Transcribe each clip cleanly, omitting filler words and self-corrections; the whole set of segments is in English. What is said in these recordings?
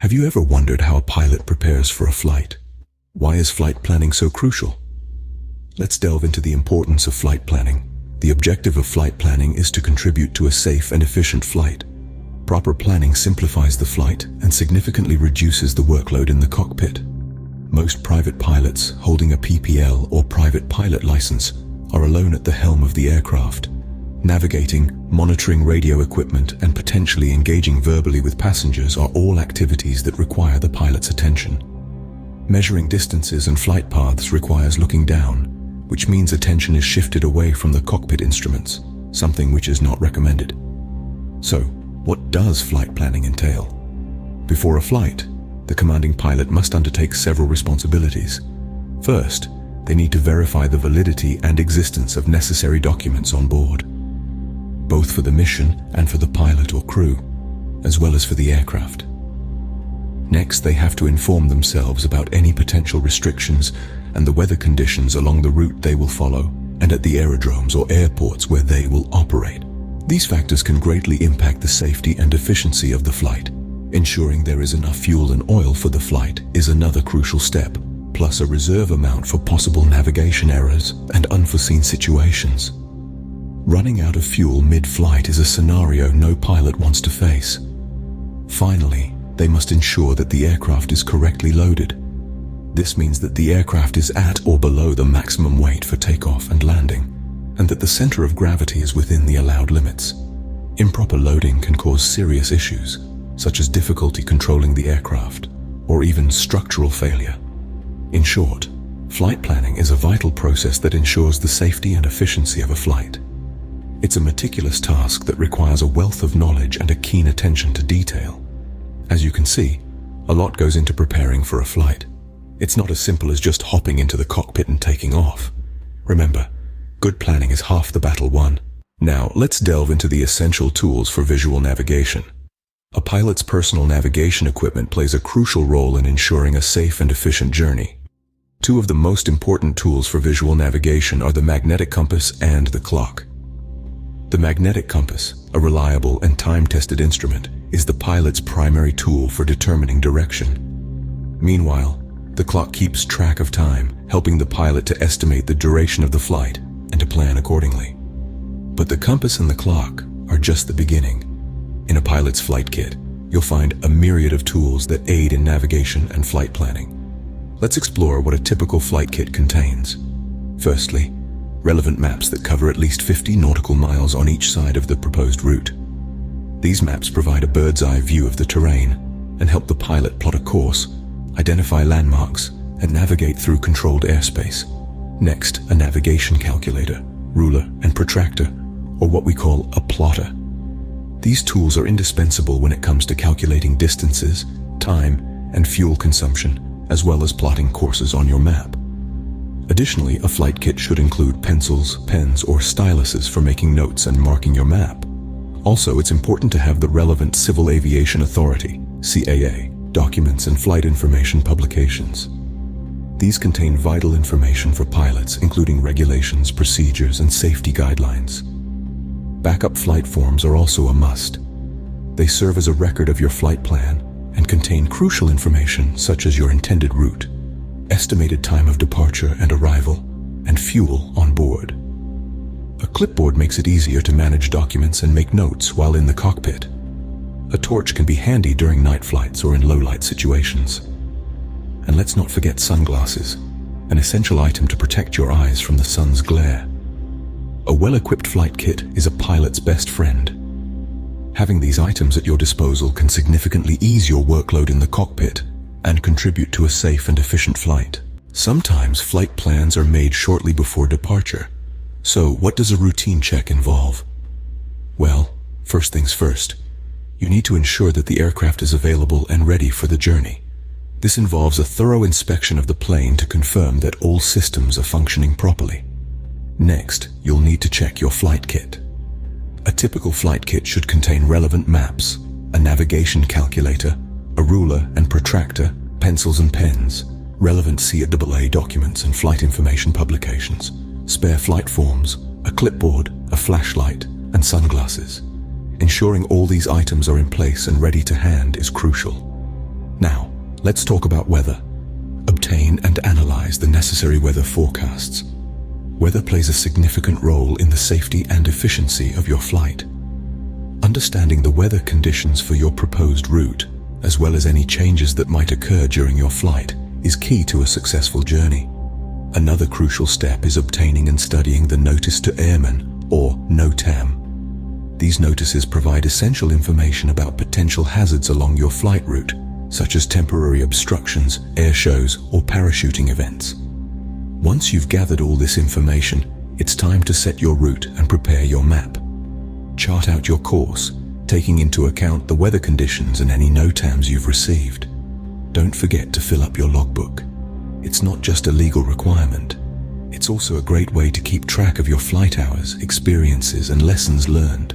Have you ever wondered how a pilot prepares for a flight? Why is flight planning so crucial? Let's delve into the importance of flight planning. The objective of flight planning is to contribute to a safe and efficient flight. Proper planning simplifies the flight and significantly reduces the workload in the cockpit. Most private pilots holding a PPL or private pilot license are alone at the helm of the aircraft, navigating, monitoring radio equipment, and potentially engaging verbally with passengers are all activities that require the pilot's attention. Measuring distances and flight paths requires looking down, which means attention is shifted away from the cockpit instruments, something which is not recommended. So, what does flight planning entail? Before a flight, the commanding pilot must undertake several responsibilities. First, they need to verify the validity and existence of necessary documents on board, both for the mission and for the pilot or crew, as well as for the aircraft. Next, they have to inform themselves about any potential restrictions and the weather conditions along the route they will follow and at the aerodromes or airports where they will operate. These factors can greatly impact the safety and efficiency of the flight. Ensuring there is enough fuel and oil for the flight is another crucial step, plus a reserve amount for possible navigation errors and unforeseen situations. Running out of fuel mid-flight is a scenario no pilot wants to face. Finally, they must ensure that the aircraft is correctly loaded. This means that the aircraft is at or below the maximum weight for takeoff and landing, and that the center of gravity is within the allowed limits. Improper loading can cause serious issues, such as difficulty controlling the aircraft, or even structural failure. In short, flight planning is a vital process that ensures the safety and efficiency of a flight. It's a meticulous task that requires a wealth of knowledge and a keen attention to detail. As you can see, a lot goes into preparing for a flight. It's not as simple as just hopping into the cockpit and taking off. Remember, good planning is half the battle won. Now, let's delve into the essential tools for visual navigation. A pilot's personal navigation equipment plays a crucial role in ensuring a safe and efficient journey. Two of the most important tools for visual navigation are the magnetic compass and the clock. The magnetic compass, a reliable and time-tested instrument, is the pilot's primary tool for determining direction. Meanwhile, the clock keeps track of time, helping the pilot to estimate the duration of the flight and to plan accordingly. But the compass and the clock are just the beginning. In a pilot's flight kit, you'll find a myriad of tools that aid in navigation and flight planning. Let's explore what a typical flight kit contains. Firstly, relevant maps that cover at least 50 nautical miles on each side of the proposed route. These maps provide a bird's-eye view of the terrain and help the pilot plot a course, identify landmarks, and navigate through controlled airspace. Next, a navigation calculator, ruler, and protractor, or what we call a plotter. These tools are indispensable when it comes to calculating distances, time, and fuel consumption, as well as plotting courses on your map. Additionally, a flight kit should include pencils, pens, or styluses for making notes and marking your map. Also, it's important to have the relevant Civil Aviation Authority, CAA, documents and flight information publications. These contain vital information for pilots, including regulations, procedures, and safety guidelines. Backup flight forms are also a must. They serve as a record of your flight plan and contain crucial information such as your intended route, estimated time of departure and arrival, and fuel on board. A clipboard makes it easier to manage documents and make notes while in the cockpit. A torch can be handy during night flights or in low-light situations. And let's not forget sunglasses, an essential item to protect your eyes from the sun's glare. A well-equipped flight kit is a pilot's best friend. Having these items at your disposal can significantly ease your workload in the cockpit and contribute to a safe and efficient flight. Sometimes flight plans are made shortly before departure. So, what does a routine check involve? Well, first things first, you need to ensure that the aircraft is available and ready for the journey. This involves a thorough inspection of the plane to confirm that all systems are functioning properly. Next, you'll need to check your flight kit. A typical flight kit should contain relevant maps, a navigation calculator, a ruler and protractor, pencils and pens, relevant CAA documents and flight information publications, spare flight forms, a clipboard, a flashlight, and sunglasses. Ensuring all these items are in place and ready to hand is crucial. Now, let's talk about weather. Obtain and analyze the necessary weather forecasts. Weather plays a significant role in the safety and efficiency of your flight. Understanding the weather conditions for your proposed route, as well as any changes that might occur during your flight, is key to a successful journey. Another crucial step is obtaining and studying the Notice to Airmen, or NOTAM. These notices provide essential information about potential hazards along your flight route, such as temporary obstructions, air shows, or parachuting events. Once you've gathered all this information, it's time to set your route and prepare your map. Chart out your course, taking into account the weather conditions and any NOTAMs you've received. Don't forget to fill up your logbook. It's not just a legal requirement. It's also a great way to keep track of your flight hours, experiences, and lessons learned.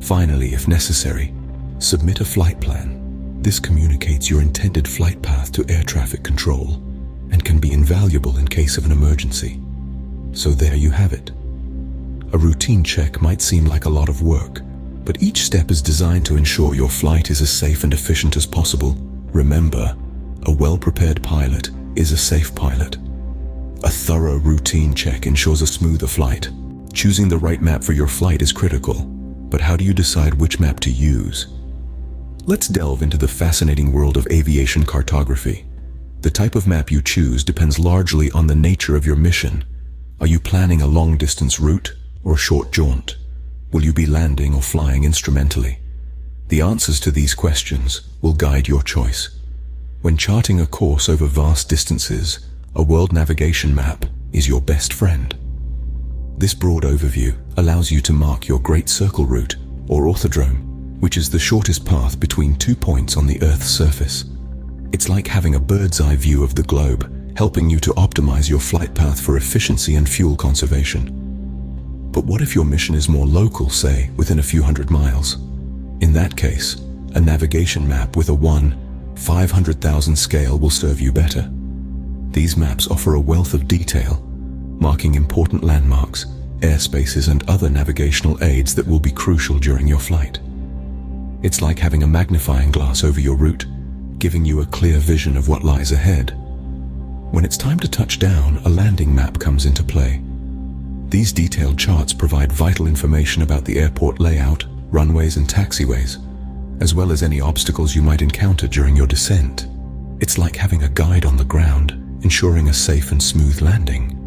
Finally, if necessary, submit a flight plan. This communicates your intended flight path to air traffic control and can be invaluable in case of an emergency. So there you have it. A routine check might seem like a lot of work, but each step is designed to ensure your flight is as safe and efficient as possible. Remember, a well-prepared pilot is a safe pilot. A thorough routine check ensures a smoother flight. Choosing the right map for your flight is critical, but how do you decide which map to use? Let's delve into the fascinating world of aviation cartography. The type of map you choose depends largely on the nature of your mission. Are you planning a long-distance route or a short jaunt? Will you be landing or flying instrumentally? The answers to these questions will guide your choice. When charting a course over vast distances, a world navigation map is your best friend. This broad overview allows you to mark your Great Circle route, or orthodrome, which is the shortest path between 2 points on the Earth's surface. It's like having a bird's eye view of the globe, helping you to optimize your flight path for efficiency and fuel conservation. But what if your mission is more local, say, within a few hundred miles? In that case, a navigation map with a 1/500,000 scale will serve you better. These maps offer a wealth of detail, marking important landmarks, airspaces, and other navigational aids that will be crucial during your flight. It's like having a magnifying glass over your route, giving you a clear vision of what lies ahead. When it's time to touch down, a landing map comes into play. These detailed charts provide vital information about the airport layout, runways, and taxiways, as well as any obstacles you might encounter during your descent. It's like having a guide on the ground, ensuring a safe and smooth landing.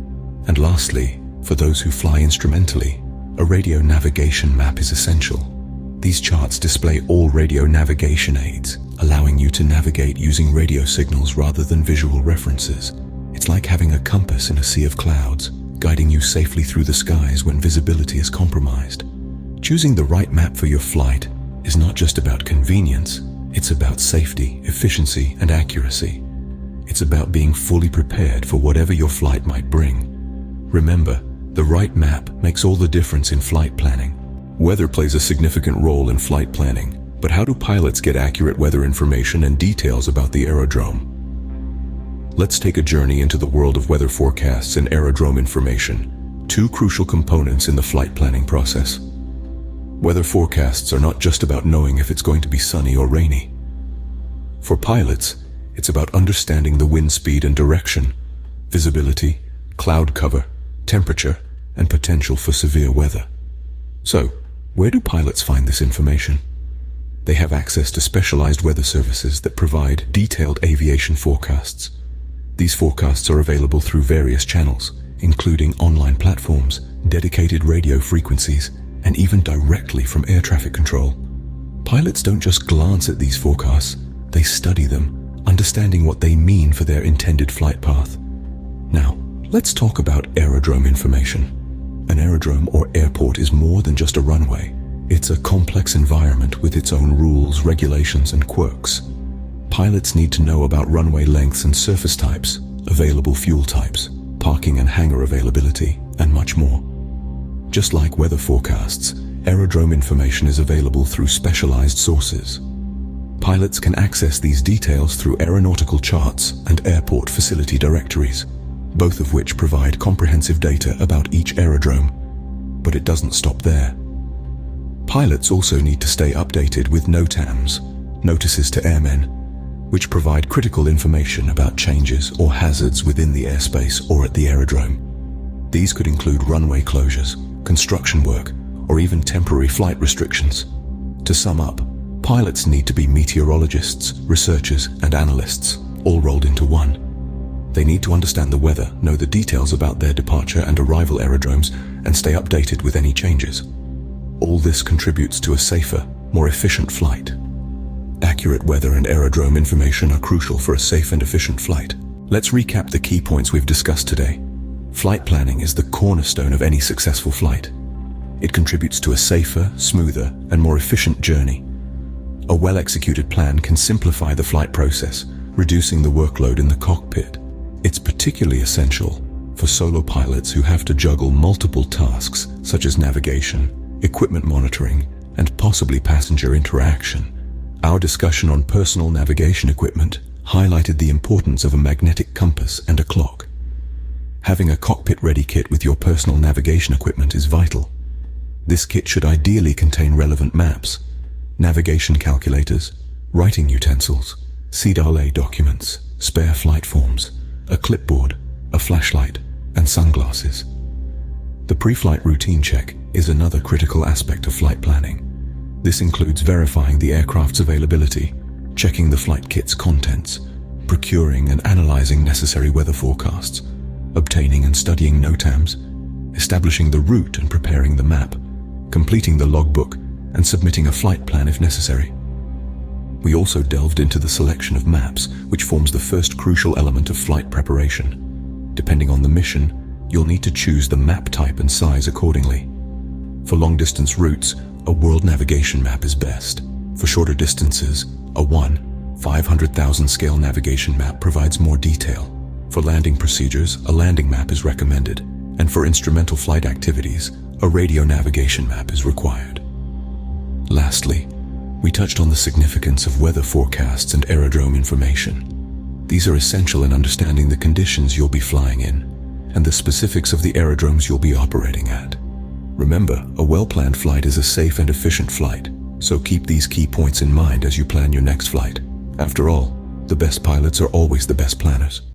And lastly, for those who fly instrumentally, a radio navigation map is essential. These charts display all radio navigation aids, allowing you to navigate using radio signals rather than visual references. It's like having a compass in a sea of clouds, guiding you safely through the skies when visibility is compromised. Choosing the right map for your flight is not just about convenience, it's about safety, efficiency, and accuracy. It's about being fully prepared for whatever your flight might bring. Remember, the right map makes all the difference in flight planning. Weather plays a significant role in flight planning, but how do pilots get accurate weather information and details about the aerodrome? Let's take a journey into the world of weather forecasts and aerodrome information, two crucial components in the flight planning process. Weather forecasts are not just about knowing if it's going to be sunny or rainy. For pilots, it's about understanding the wind speed and direction, visibility, cloud cover, temperature, and potential for severe weather. So, where do pilots find this information? They have access to specialized weather services that provide detailed aviation forecasts. These forecasts are available through various channels, including online platforms, dedicated radio frequencies, and even directly from air traffic control. Pilots don't just glance at these forecasts, they study them, understanding what they mean for their intended flight path. Now, let's talk about aerodrome information. An aerodrome or airport is more than just a runway. It's a complex environment with its own rules, regulations, and quirks. Pilots need to know about runway lengths and surface types, available fuel types, parking and hangar availability, and much more. Just like weather forecasts, aerodrome information is available through specialized sources. Pilots can access these details through aeronautical charts and airport facility directories, both of which provide comprehensive data about each aerodrome. But it doesn't stop there. Pilots also need to stay updated with NOTAMs, Notices to Airmen. which provide critical information about changes or hazards within the airspace or at the aerodrome. These could include runway closures, construction work, or even temporary flight restrictions. To sum up, pilots need to be meteorologists, researchers, and analysts, all rolled into one. They need to understand the weather, know the details about their departure and arrival aerodromes, and stay updated with any changes. All this contributes to a safer, more efficient flight. Accurate weather and aerodrome information are crucial for a safe and efficient flight. Let's recap the key points we've discussed today. Flight planning is the cornerstone of any successful flight. It contributes to a safer, smoother, and more efficient journey. A well-executed plan can simplify the flight process, reducing the workload in the cockpit. It's particularly essential for solo pilots who have to juggle multiple tasks such as navigation, equipment monitoring, and possibly passenger interaction. Our discussion on personal navigation equipment highlighted the importance of a magnetic compass and a clock. Having a cockpit-ready kit with your personal navigation equipment is vital. This kit should ideally contain relevant maps, navigation calculators, writing utensils, CAA documents, spare flight forms, a clipboard, a flashlight, and sunglasses. The pre-flight routine check is another critical aspect of flight planning. This includes verifying the aircraft's availability, checking the flight kit's contents, procuring and analyzing necessary weather forecasts, obtaining and studying NOTAMs, establishing the route and preparing the map, completing the logbook, and submitting a flight plan if necessary. We also delved into the selection of maps, which forms the first crucial element of flight preparation. Depending on the mission, you'll need to choose the map type and size accordingly. For long-distance routes, a world navigation map is best. For shorter distances, a 1/500,000 scale navigation map provides more detail. For landing procedures, a landing map is recommended. And for instrumental flight activities, a radio navigation map is required. Lastly, we touched on the significance of weather forecasts and aerodrome information. These are essential in understanding the conditions you'll be flying in and the specifics of the aerodromes you'll be operating at. Remember, a well-planned flight is a safe and efficient flight, so keep these key points in mind as you plan your next flight. After all, the best pilots are always the best planners.